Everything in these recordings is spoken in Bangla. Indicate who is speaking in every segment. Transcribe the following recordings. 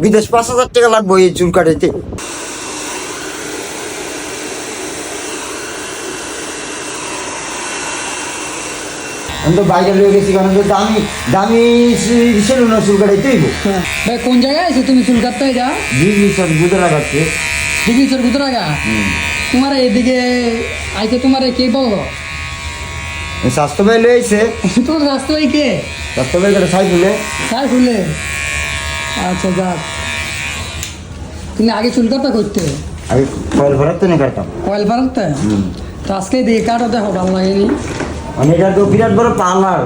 Speaker 1: বিদেশ 5,000 টাকা লাগবে এই চুল কাটাইতে। আমি তো বাইরে লয়ে গেছি, কারণ তো দামি দামি সেলুন চুল কাটাইতে হইব।
Speaker 2: ভাই কোন জায়গায় আছো তুমি চুল কাটতে যা?
Speaker 1: ডিগ্রি স্যার গুদরা কাটছে।
Speaker 2: ডিগ্রি চোর ভিতরে আগা তোমার এদিকে আইতে তোমার কে বললো?
Speaker 1: স্বাস্থ্য ভাই লয়ে আইছে।
Speaker 2: তোমার রাস্তা ভাই কে?
Speaker 1: স্বাস্থ্য ভাই করে ছাই তুলে।
Speaker 2: তাই খুলে আচ্ছা যাক। তুমি আগে চুল কাটতে করতে?
Speaker 1: আমি কয়েল ভরাতে না কাটতাম।
Speaker 2: কয়েল পাড়াতে? তো আজকে দিয়ে কাটো দেখো ভালো লাগেনি।
Speaker 1: মানে এটা তো বিরাট বড় পার্লার,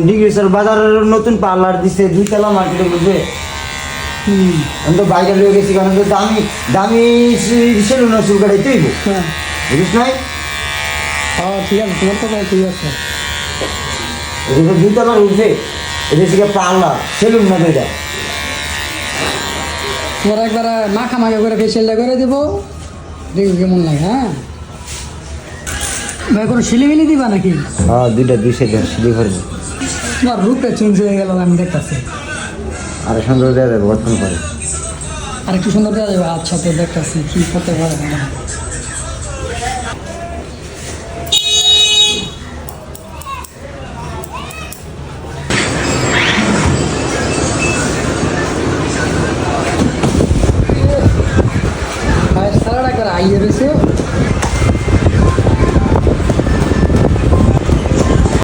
Speaker 1: ডিগ্রি স্যার বাজারের নতুন পার্লার দিছে 2 তলা মার্কেটে বুঝবে। আমি তো বাইরে লয়ে গেছি, কারণ তো দামি দামি সেলুন চুল কাটাইতে হইব,
Speaker 2: হ্যাঁ
Speaker 1: বুঝিস নাই?
Speaker 2: হ্যাঁ ঠিক আছে, তোমার কথা ঠিক আছে।
Speaker 1: এটা তো 2 তলার উঠবে, এটা হচ্ছে পার্লার, সেলুন না এটা।
Speaker 2: তোমার একবার মাখা মাখা করে ফেসিয়ালটা করে দেবো, দেখবো কেমন লাগে। হ্যাঁ ভাই কোনো সিলিমিলি দিবা নাকি?
Speaker 1: হ্যাঁ 2 সাইডে সিলি ভরবো।
Speaker 2: তোমার রূপটা চেঞ্জ হয়ে গেল আমি দেখতেছি।
Speaker 1: আর সুন্দর দেওয়া যাবে বর্তমান করে।
Speaker 2: আর একটু সুন্দর দেওয়া যাবে। আচ্ছা তো দেখতেছি কি করতে পারে না।